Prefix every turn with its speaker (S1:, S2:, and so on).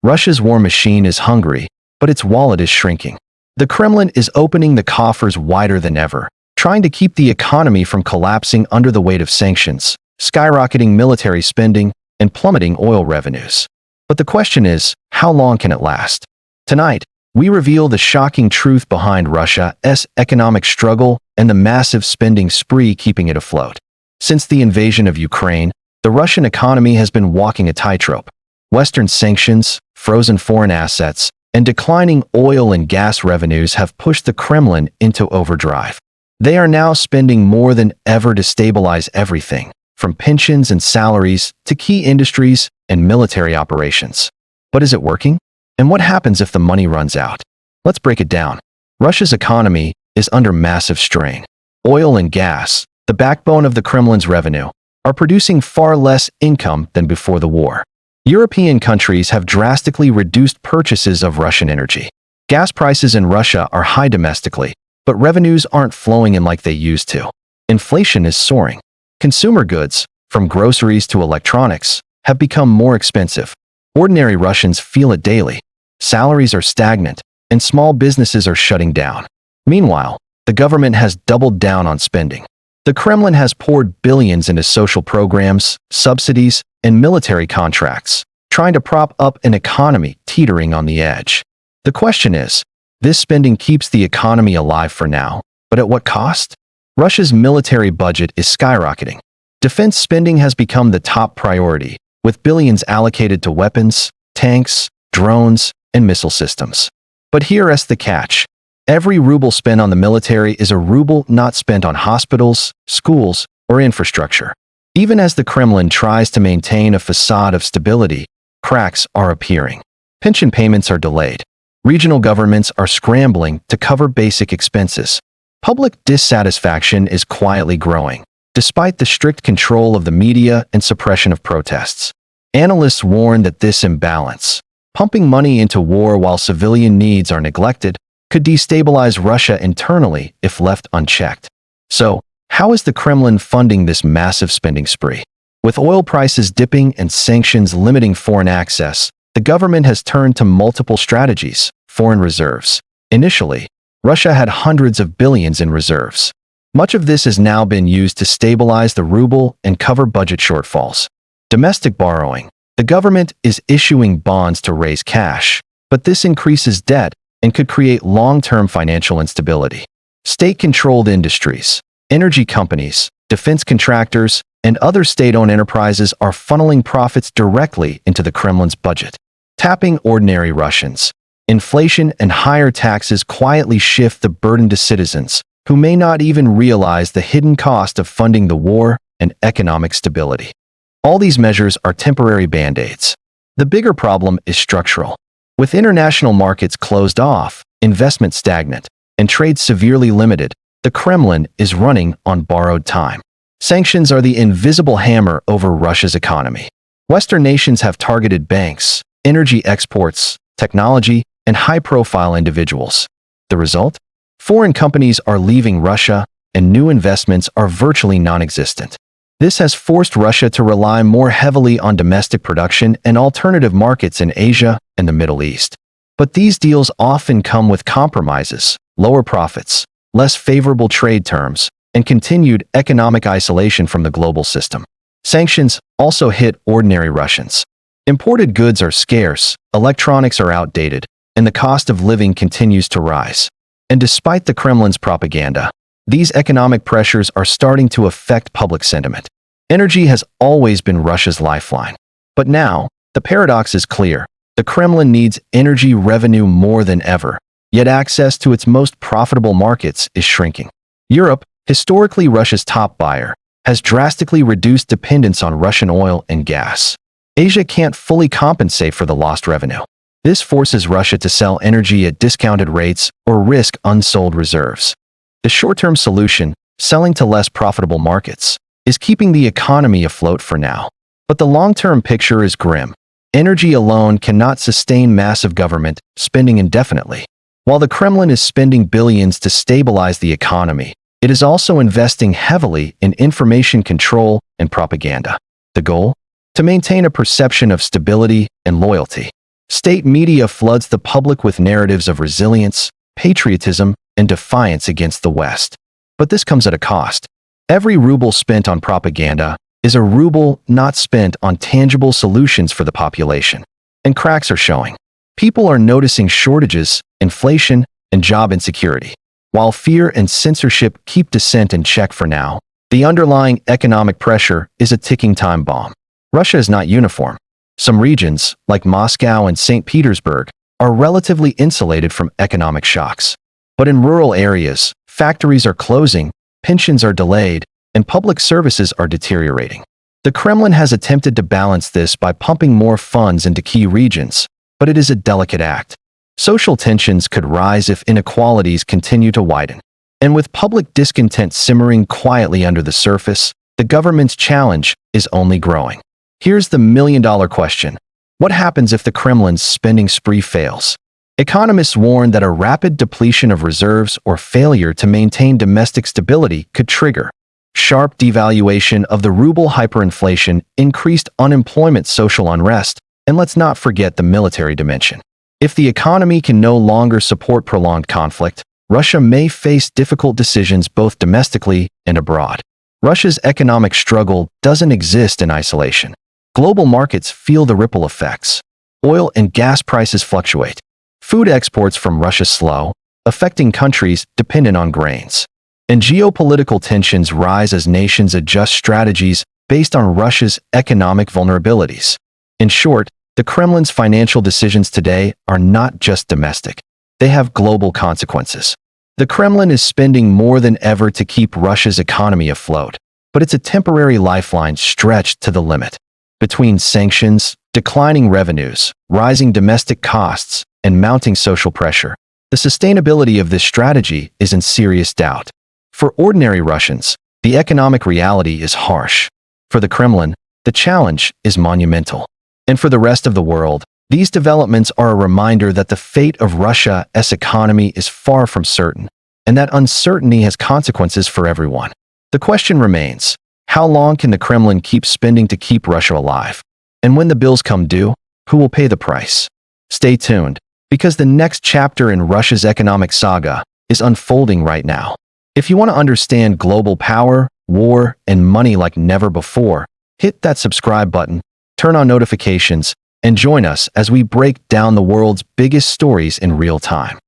S1: Russia's war machine is hungry, but its wallet is shrinking. The Kremlin is opening the coffers wider than ever, trying to keep the economy from collapsing under the weight of sanctions, skyrocketing military spending, and plummeting oil revenues. But the question is, how long can it last? Tonight, we reveal the shocking truth behind Russia's economic struggle and the massive spending spree keeping it afloat. Since the invasion of Ukraine, the Russian economy has been walking a tightrope. Western sanctions, frozen foreign assets, and declining oil and gas revenues have pushed the Kremlin into overdrive. They are now spending more than ever to stabilize everything, from pensions and salaries to key industries and military operations. But is it working? And what happens if the money runs out? Let's break it down. Russia's economy is under massive strain. Oil and gas, the backbone of the Kremlin's revenue, are producing far less income than before the war. European countries have drastically reduced purchases of Russian energy. Gas prices in Russia are high domestically, but revenues aren't flowing in like they used to. Inflation is soaring. Consumer goods, from groceries to electronics, have become more expensive. Ordinary Russians feel it daily. Salaries are stagnant, and small businesses are shutting down. Meanwhile, the government has doubled down on spending. The Kremlin has poured billions into social programs, subsidies, and military contracts, trying to prop up an economy teetering on the edge. The question is, this spending keeps the economy alive for now, but at what cost? Russia's military budget is skyrocketing. Defense spending has become the top priority, with billions allocated to weapons, tanks, drones, and missile systems. But here's the catch. Every ruble spent on the military is a ruble not spent on hospitals, schools, or infrastructure. Even as the Kremlin tries to maintain a facade of stability, cracks are appearing. Pension payments are delayed. Regional governments are scrambling to cover basic expenses. Public dissatisfaction is quietly growing, despite the strict control of the media and suppression of protests. Analysts warn that this imbalance, pumping money into war while civilian needs are neglected, could destabilize Russia internally if left unchecked. So, how is the Kremlin funding this massive spending spree? With oil prices dipping and sanctions limiting foreign access, the government has turned to multiple strategies. Foreign reserves. Initially, Russia had hundreds of billions in reserves. Much of this has now been used to stabilize the ruble and cover budget shortfalls. Domestic borrowing. The government is issuing bonds to raise cash, but this increases debt and could create long-term financial instability. State-controlled industries, energy companies, defense contractors, and other state-owned enterprises are funneling profits directly into the Kremlin's budget, tapping ordinary Russians. Inflation and higher taxes quietly shift the burden to citizens, who may not even realize the hidden cost of funding the war and economic stability. All these measures are temporary band-aids. The bigger problem is structural. With international markets closed off, investment stagnant, and trade severely limited, the Kremlin is running on borrowed time. Sanctions are the invisible hammer over Russia's economy. Western nations have targeted banks, energy exports, technology, and high-profile individuals. The result? Foreign companies are leaving Russia, and new investments are virtually non-existent. This has forced Russia to rely more heavily on domestic production and alternative markets in Asia and the Middle East. But these deals often come with compromises, lower profits, less favorable trade terms, and continued economic isolation from the global system. Sanctions also hit ordinary Russians. Imported goods are scarce, electronics are outdated, and the cost of living continues to rise. And despite the Kremlin's propaganda, these economic pressures are starting to affect public sentiment. Energy has always been Russia's lifeline. But now, the paradox is clear. The Kremlin needs energy revenue more than ever, yet access to its most profitable markets is shrinking. Europe, historically Russia's top buyer, has drastically reduced dependence on Russian oil and gas. Asia can't fully compensate for the lost revenue. This forces Russia to sell energy at discounted rates or risk unsold reserves. The short-term solution, selling to less profitable markets, is keeping the economy afloat for now. But the long-term picture is grim. Energy alone cannot sustain massive government spending indefinitely. While the Kremlin is spending billions to stabilize the economy, it is also investing heavily in information control and propaganda. The goal? To maintain a perception of stability and loyalty. State media floods the public with narratives of resilience, patriotism, and defiance against the West. But this comes at a cost. Every ruble spent on propaganda is a ruble not spent on tangible solutions for the population. And cracks are showing. People are noticing shortages, inflation, and job insecurity. While fear and censorship keep dissent in check for now, the underlying economic pressure is a ticking time bomb. Russia is not uniform. Some regions, like Moscow and St. Petersburg, are relatively insulated from economic shocks. But in rural areas, factories are closing, pensions are delayed, and public services are deteriorating. The Kremlin has attempted to balance this by pumping more funds into key regions, but it is a delicate act. Social tensions could rise if inequalities continue to widen. And with public discontent simmering quietly under the surface, the government's challenge is only growing. Here's the million-dollar question. What happens if the Kremlin's spending spree fails? Economists warn that a rapid depletion of reserves or failure to maintain domestic stability could trigger sharp devaluation of the ruble, hyperinflation, increased unemployment, social unrest, and let's not forget the military dimension. If the economy can no longer support prolonged conflict, Russia may face difficult decisions both domestically and abroad. Russia's economic struggle doesn't exist in isolation. Global markets feel the ripple effects. Oil and gas prices fluctuate. Food exports from Russia slow, affecting countries dependent on grains. And geopolitical tensions rise as nations adjust strategies based on Russia's economic vulnerabilities. In short, the Kremlin's financial decisions today are not just domestic. They have global consequences. The Kremlin is spending more than ever to keep Russia's economy afloat, but it's a temporary lifeline stretched to the limit. Between sanctions, declining revenues, rising domestic costs, and mounting social pressure, the sustainability of this strategy is in serious doubt. For ordinary Russians, the economic reality is harsh. For the Kremlin, the challenge is monumental. And for the rest of the world, these developments are a reminder that the fate of Russia's economy is far from certain, and that uncertainty has consequences for everyone. The question remains, how long can the Kremlin keep spending to keep Russia alive? And when the bills come due, who will pay the price? Stay tuned, because the next chapter in Russia's economic saga is unfolding right now. If you want to understand global power, war, and money like never before, hit that subscribe button, turn on notifications, and join us as we break down the world's biggest stories in real time.